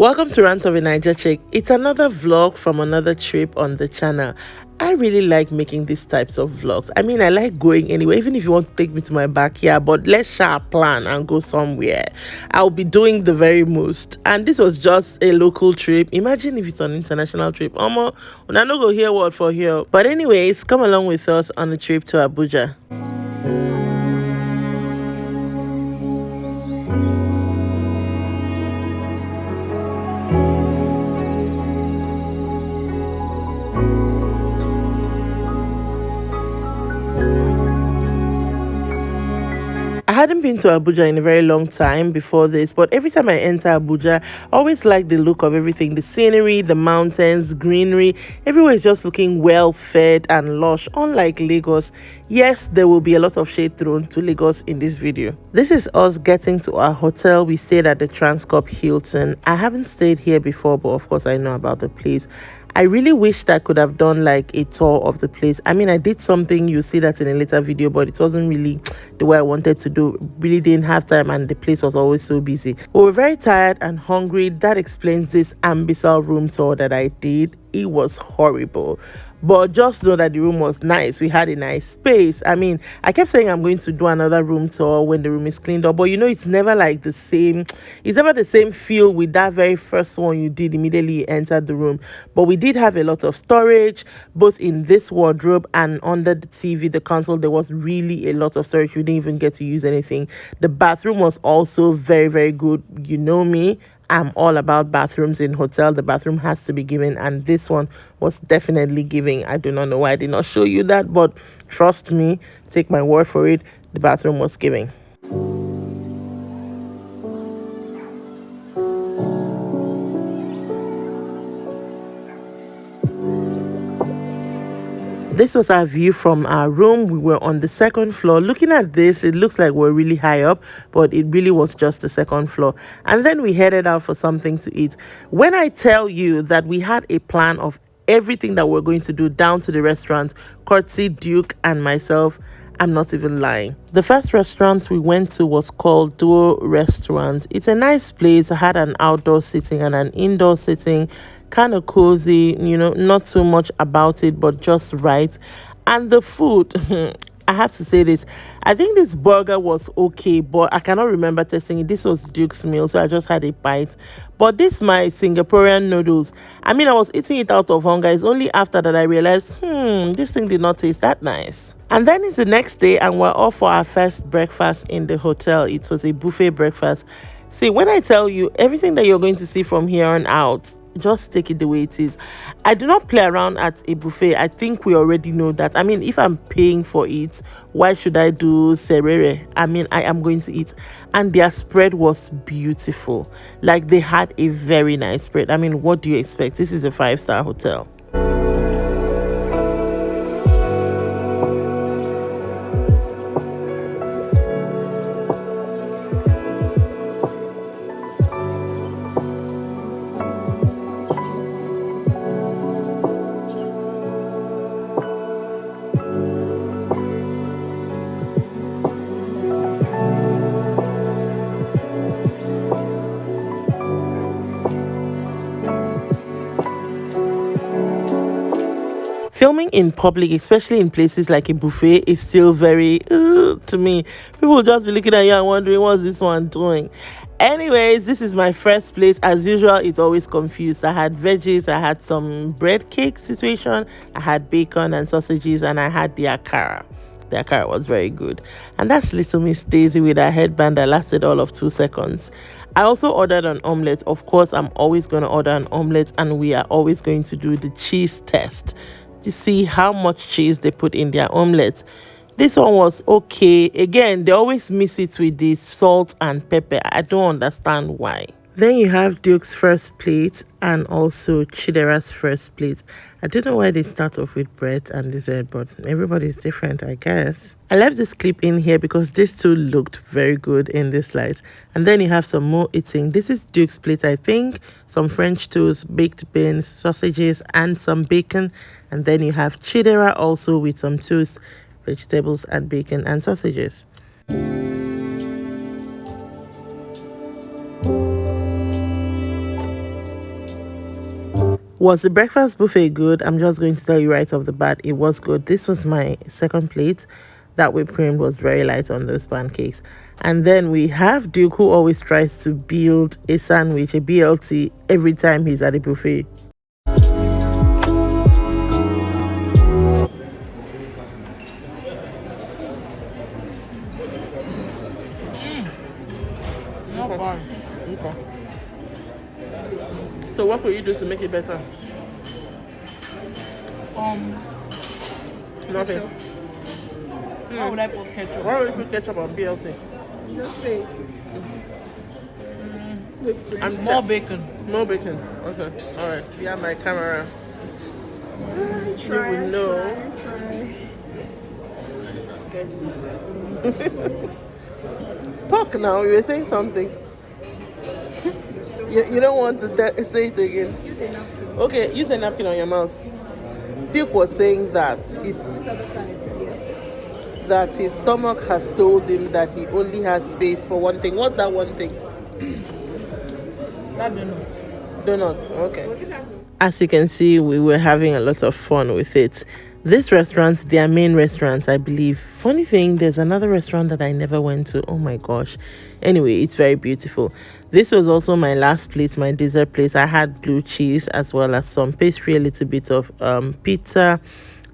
Welcome to Rants of a Naija Chic. It's another vlog from another trip on the channel. I really like making these types of vlogs. I mean, I like going anywhere, even if you want to take me to my backyard, but let's share a plan and go somewhere. I'll be doing the very most. And this was just a local trip. Imagine if it's an international trip. Omo, I no go hear word for here. But anyways, come along with us on a trip to Abuja. I hadn't been to Abuja in a very long time before this, but every time I enter Abuja, I always like the look of everything, the scenery, the mountains, greenery. Everywhere is just looking well fed and lush, unlike Lagos. Yes, there will be a lot of shade thrown to Lagos in this video. This is us getting to our hotel. We stayed at the Transcorp Hilton. I haven't stayed here before, but of course I know about the place. I really wished I could have done like a tour of the place. I mean, I did something, you'll see that in a later video, but it wasn't really the way I wanted to do. Really didn't have time, and the place was always so busy. We were very tired and hungry. That explains this ambitious room tour that I did. It was horrible, but just know that the room was nice. We had a nice space. I mean, I kept saying I'm going to do another room tour when the room is cleaned up, but you know, it's never like the same. It's never the same feel with that very first one you did immediately you entered the room. But we did have a lot of storage, both in this wardrobe and under the TV, the console. There was really a lot of storage. We didn't even get to use anything. The bathroom was also very, very good. You know me, I'm all about bathrooms in hotel. The bathroom has to be given, and this one was definitely giving. I do not know why I did not show you that, but trust me, take my word for it, the bathroom was giving. This was our view from our room. We were on the second floor. Looking at this, it looks like we're really high up, but it really was just the second floor. And then we headed out for something to eat. When I tell you that we had a plan of everything that we're going to do down to the restaurant, courtesy Duke and myself, I'm not even lying. The first restaurant we went to was called Duo Restaurant. It's a nice place. It had an outdoor sitting and an indoor sitting, kind of cozy, you know, not too much about it, but just right. And the food, I have to say this, I think this burger was okay, but I cannot remember tasting it. This was Duke's meal, so I just had a bite. But this my Singaporean noodles, I mean, I was eating it out of hunger. It's only after that I realized, this thing did not taste that nice. And then it's the next day, and we're off for our first breakfast in the hotel. It was a buffet breakfast. See, when I tell you everything that you're going to see from here on out, just take it the way it is. I do not play around at a buffet. I think we already know that. I mean, if I'm paying for it, why should I do serere? I mean, I am going to eat. And their spread was beautiful. Like, they had a very nice spread. I mean, what do you expect? This is a 5-star hotel. Filming in public, especially in places like a buffet, is still very to me. People will just be looking at you and wondering, what's this one doing? Anyways, this is my first place. As usual, it's always confused. I had veggies, I had some bread cake situation, I had bacon and sausages, and I had the akara. The akara was very good. And that's little Miss Daisy with her headband that lasted all of 2 seconds. I also ordered an omelette. Of course, I'm always going to order an omelette, and we are always going to do the cheese test to see how much cheese they put in their omelette. This one was okay. Again, they always miss it with the salt and pepper. I don't understand why. Then you have Duke's first plate and also Chidera's first plate. I don't know why they start off with bread and dessert, but everybody's different, I guess. I left this clip in here because this too looked very good in this light. And then you have some more eating. This is Duke's plate, I think. Some French toast, baked beans, sausages, and some bacon. And then you have Chidera also with some toast, vegetables, and bacon and sausages. Was the breakfast buffet good? I'm just going to tell you right off the bat, it was good. This was my second plate. That whipped cream was very light on those pancakes. And then we have Duke, who always tries to build a sandwich, a BLT, every time he's at the buffet. Not bad. Okay. So what could you do to make it better? Um, Nothing. Why would I put ketchup? Why would you put ketchup on BLT? Just say whipped cream. I'm More bacon. no bacon. Okay. All right. Yeah, my camera. Try, will know. try. Okay. Talk now. You were saying something. You don't want to say it again. Use a napkin. Okay. Use a napkin on your mouth. Duke was saying that This other side. Yeah. that his stomach has told him that he only has space for one thing. What's that one thing? That donut. Donuts. Okay. Was it that? As you can see, we were having a lot of fun with it. This restaurant, their main restaurant, I believe. Funny thing, there's another restaurant that I never went to. Oh my gosh. Anyway, it's very beautiful. This was also my last plate, my dessert place. I had blue cheese as well as some pastry, a little bit of pizza.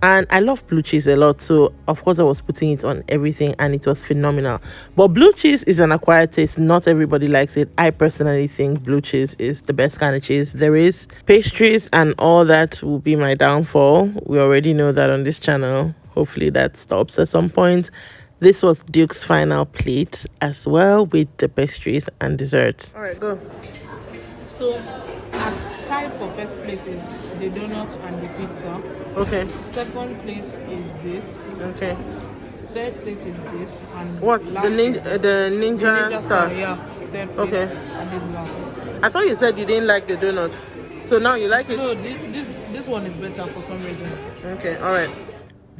And I love blue cheese a lot, so of course I was putting it on everything and it was phenomenal. But blue cheese is an acquired taste. Not everybody likes it. I personally think blue cheese is the best kind of cheese there is. Pastries and all that will be my downfall. We already know that on this channel. Hopefully that stops at some point. This was Duke's final plate as well with the pastries and desserts. All right, go. So, at tied for first place is the donut and the pizza. Okay. Second place is this. Okay. Third place is this. And What's the last is ninja? this. The ninja, Ninja star. star, yeah. Third place. Okay. And this last. I thought you said you didn't like the donuts. So now you like it? No, this one is better for some reason. Okay, all right.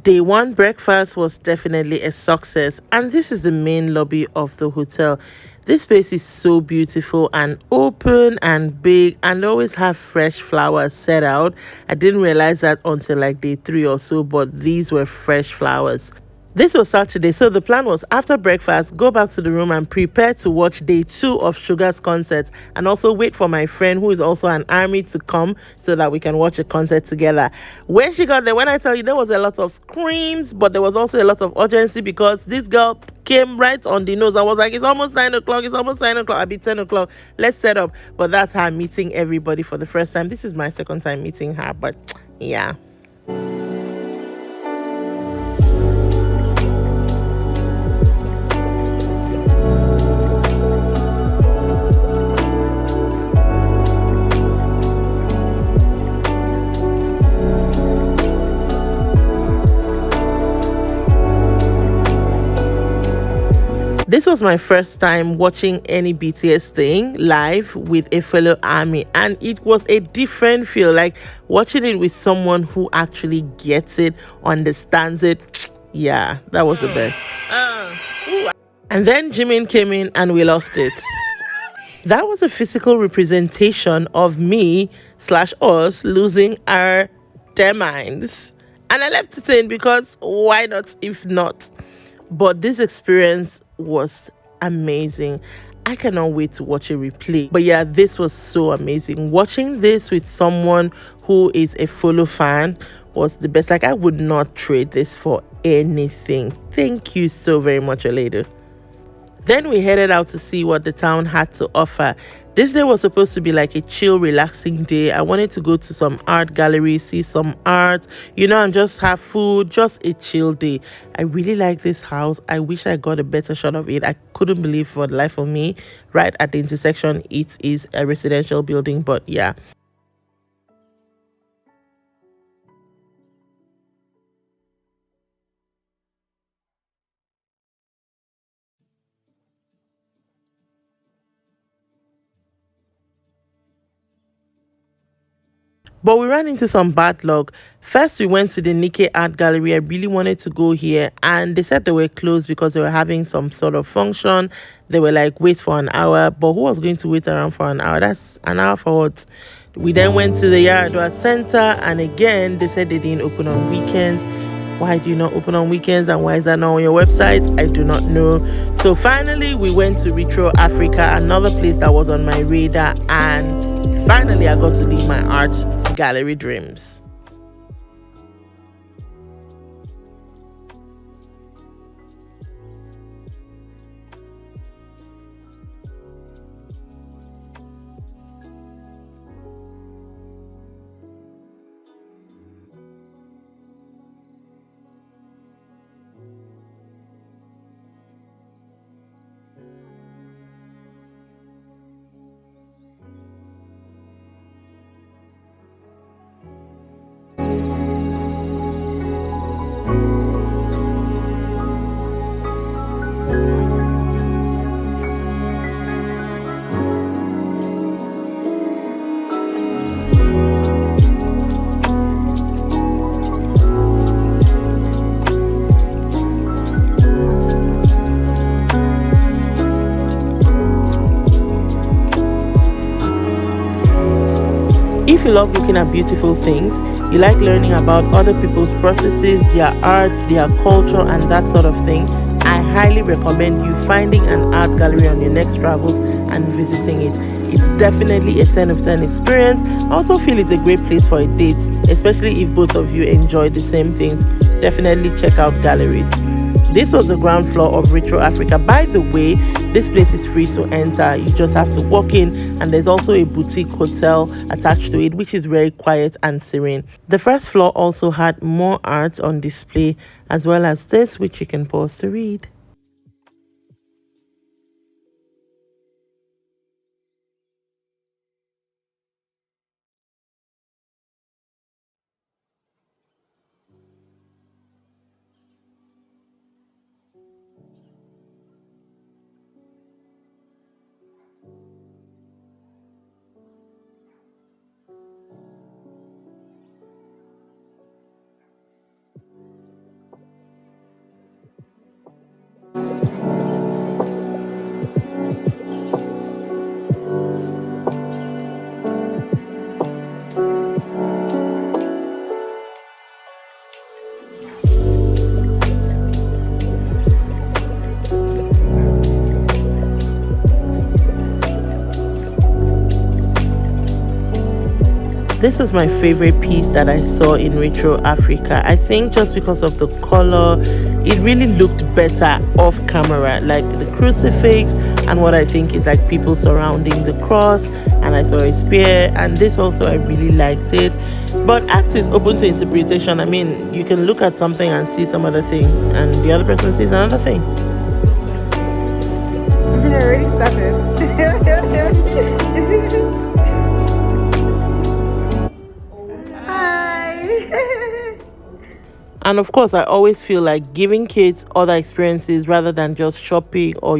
Day one breakfast was definitely a success, and this is the main lobby of the hotel. This space is so beautiful and open and big, and they always have fresh flowers set out. I didn't realize that until like day 3 or so, but these were fresh flowers. This was Saturday, so the plan was after breakfast, go back to the room and prepare to watch day 2 of Sugar's concert, and also wait for my friend who is also an army to come so that we can watch a concert together. When she got there, when I tell you, there was a lot of screams, but there was also a lot of urgency because this girl came right on the nose. I was like, it's almost 9 o'clock, it's almost 9 o'clock, I'll be 10 o'clock, let's set up. But that's her meeting everybody for the first time. This is my second time meeting her, but yeah. This was my first time watching any BTS thing live with a fellow army, and it was a different feel, like watching it with someone who actually gets it, understands it. Yeah, that was the best. And then Jimin came in and we lost it. That was a physical representation of me slash us losing our their minds. And I left it in because why not if not? But this experience was amazing. I cannot wait to watch a replay. But yeah, this was so amazing. Watching this with someone who is a follow fan was the best. Like, I would not trade this for anything. Thank you so very much, Olede. Then we headed out to see what the town had to offer. This day was supposed to be like a chill, relaxing day. I wanted to go to some art gallery, see some art, and just have food, just a chill day. I really like this house. I wish I got a better shot of it. I couldn't believe for the life of me, right at the intersection, it is a residential building, but yeah. But we ran into some bad luck. First, we went to the Nikkei Art Gallery. I really wanted to go here, and they said they were closed because they were having some sort of function. They were like, wait for an hour. But who was going to wait around for an hour? That's an hour for what? We then went to the Yaradua Center, and again, they said they didn't open on weekends. Why do you not open on weekends, and why is that not on your website? I do not know. So finally, we went to Retro Africa, another place that was on my radar, and finally, I got to live my art gallery dreams. If you love looking at beautiful things, you like learning about other people's processes, their art, their culture, and that sort of thing, I highly recommend you finding an art gallery on your next travels and visiting it. It's definitely a 10 of 10 experience. I also feel it's a great place for a date, especially if both of you enjoy the same things. Definitely check out galleries. This was the ground floor of Retro Africa. By the way, this place is free to enter. You just have to walk in, and there's also a boutique hotel attached to it, which is very quiet and serene. The first floor also had more art on display, as well as this, which you can pause to read. This was my favorite piece that I saw in Retro Africa. I think just because of the color, it really looked better off camera, like the crucifix and what I think is like people surrounding the cross, and I saw a spear, and this also I really liked it. But art is open to interpretation. I mean, you can look at something and see some other thing, and the other person sees another thing. I already started. And of course, I always feel like giving kids other experiences rather than just shopping or,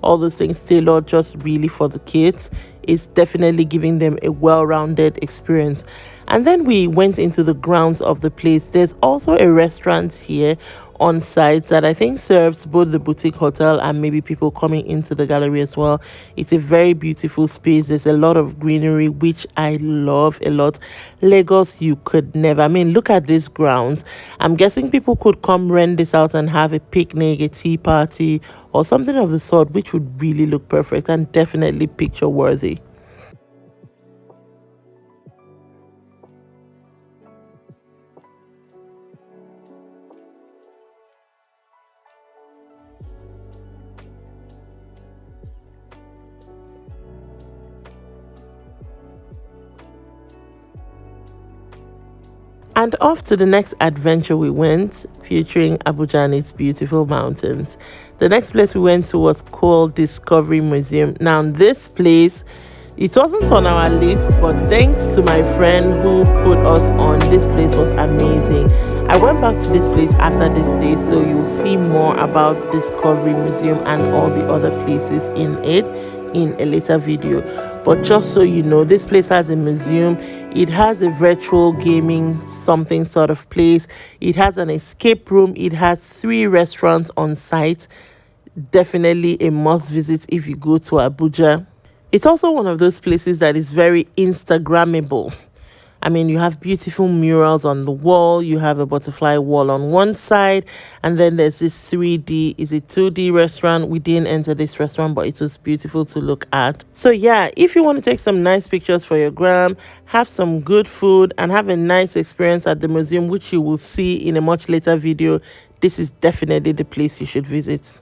all those things tailored just really for the kids is definitely giving them a well-rounded experience. And then we went into the grounds of the place. There's also a restaurant here on site that I think serves both the boutique hotel and maybe people coming into the gallery as well. It's a very beautiful space. There's a lot of greenery, which I love a lot. Lagos, you could never. I mean, look at these grounds. I'm guessing people could come rent this out and have a picnic, a tea party, or something of the sort, which would really look perfect and definitely picture worthy. And off to the next adventure we went, featuring Abuja and its beautiful mountains. The next place we went to was called Discovery Museum. Now, this place, it wasn't on our list, but thanks to my friend who put us on, this place was amazing. I went back to this place after this day, so you'll see more about Discovery Museum and all the other places in it in a later video. But just so you know, this place has a museum. It has a virtual gaming something sort of place. It has an escape room. It has 3 restaurants on site. Definitely a must visit if you go to Abuja. It's also one of those places that is very Instagrammable. I mean, you have beautiful murals on the wall, you have a butterfly wall on one side, and then there's this 3D, is it 2D restaurant? We didn't enter this restaurant, but it was beautiful to look at. So yeah, if you want to take some nice pictures for your gram, have some good food, and have a nice experience at the museum, which you will see in a much later video, this is definitely the place you should visit.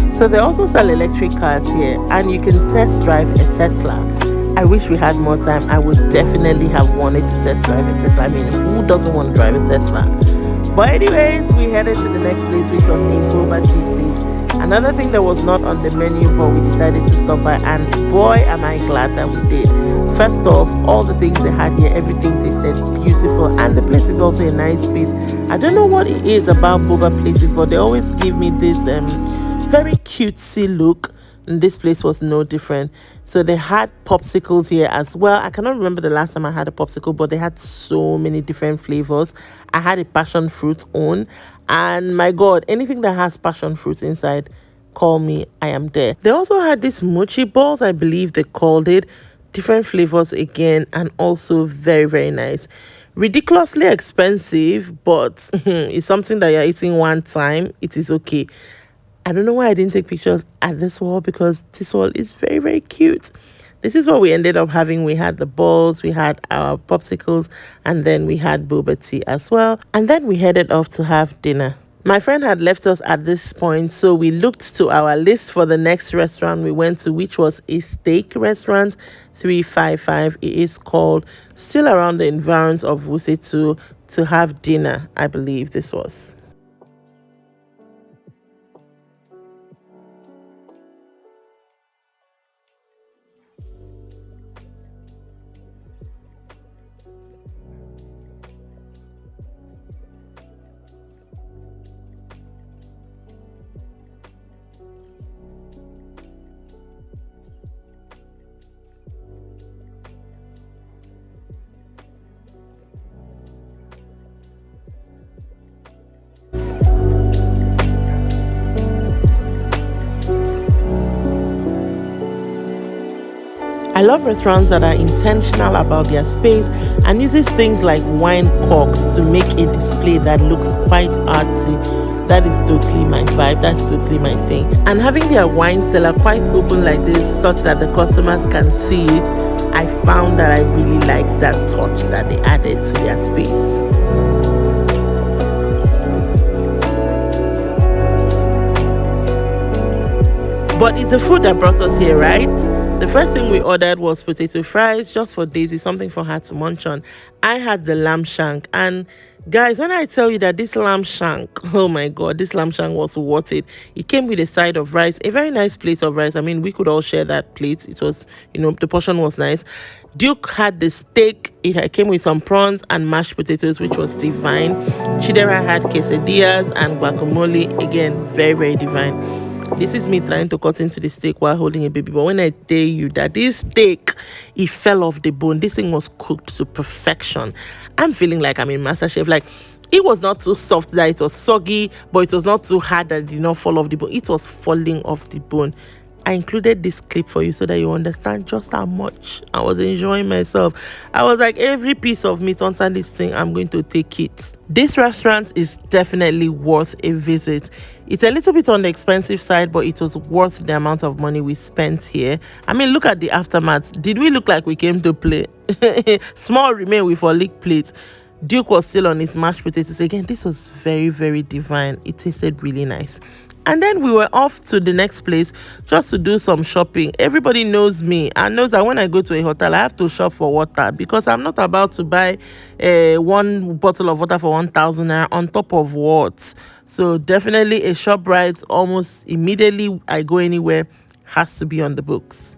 So they also sell electric cars here, and you can test drive a Tesla. I wish we had more time. I would definitely have wanted to test drive a Tesla. I mean, who doesn't want to drive a Tesla? But anyways, we headed to the next place, which was a boba tea place. Another thing that was not on the menu, but we decided to stop by, and boy, am I glad that we did. First off, all the things they had here, everything tasted beautiful, and the place is also a nice space. I don't know what it is about boba places, but they always give me this very cutesy look, and this place was no different. So they had popsicles here as well. I cannot remember the last time I had a popsicle, but they had so many different flavors. I had a passion fruit on, and my god, anything that has passion fruit inside, call me, I am there. They also had these mochi balls, I believe they called it, different flavors again, and also very, very nice. Ridiculously expensive, but it's something that you're eating one time, it is okay. I don't know why I didn't take pictures at this wall, because this wall is very, very cute. This is what we ended up having. We had the balls, we had our popsicles, and then we had boba tea as well. And then we headed off to have dinner. My friend had left us at this point, so we looked to our list for the next restaurant we went to, which was a steak restaurant, 355. It is called, still around the environs of Wuse to have dinner, I believe this was. I love restaurants that are intentional about their space and uses things like wine corks to make a display that looks quite artsy. That is totally my vibe. That's totally my thing. And having their wine cellar quite open like this, such that the customers can see it, I found that I really like that touch that they added to their space. But it's the food that brought us here, right? The first thing we ordered was potato fries, just for Daisy, something for her to munch on. I had the lamb shank, and guys, when I tell you that this lamb shank, oh my god, this lamb shank was worth it. It came with a side of rice, a very nice plate of rice. I mean, we could all share that plate. It was, the portion was nice. Duke had the steak. It came with some prawns and mashed potatoes, which was divine. Chidera had quesadillas and guacamole. Again, very, very divine. This is me trying to cut into the steak while holding a baby. But when I tell you that this steak, it fell off the bone. This thing was cooked to perfection. I'm feeling like I'm in MasterChef. Like, it was not too soft that it was soggy, but it was not too hard that it did not fall off the bone. It was falling off the bone. I included this clip for you so that you understand just how much I was enjoying myself. I was like, every piece of meat on this thing, I'm going to take it. This restaurant is definitely worth a visit. It's a little bit on the expensive side, but it was worth the amount of money we spent here. I mean, look at the aftermath. Did we look like we came to play? Small remain with our league plate. Duke was still on his mashed potatoes. Again, this was very, very divine. It tasted really nice. And then we were off to the next place just to do some shopping. Everybody knows me and knows that when I go to a hotel, I have to shop for water because I'm not about to buy one bottle of water for 1,000 naira on top of what. So definitely a shop right almost immediately I go anywhere has to be on the books.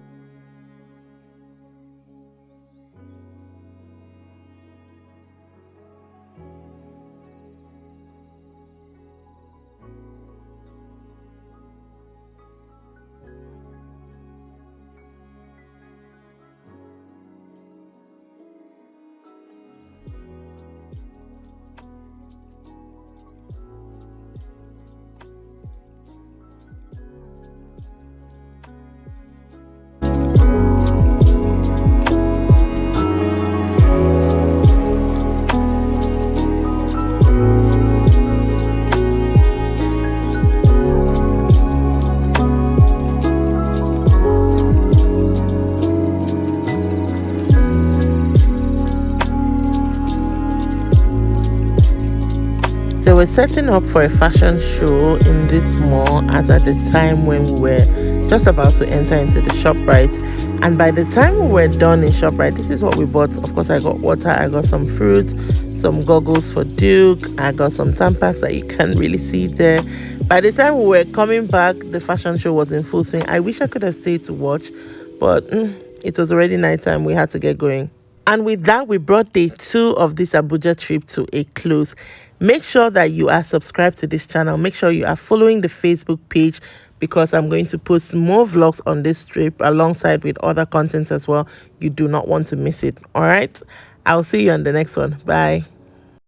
They were setting up for a fashion show in this mall as at the time when we were just about to enter into the shop right. And by the time we were done in shop right, this is what we bought. Of course, I got water, I got some fruit, some goggles for Duke, I got some tampons that you can't really see there. By the time we were coming back, the fashion show was in full swing. I wish I could have stayed to watch, but it was already nighttime. We had to get going. And with that, we brought day 2 of this Abuja trip to a close. Make sure that you are subscribed to this channel. Make sure you are following the Facebook page because I'm going to post more vlogs on this trip alongside with other content as well. You do not want to miss it. All right. I'll see you on the next one. Bye.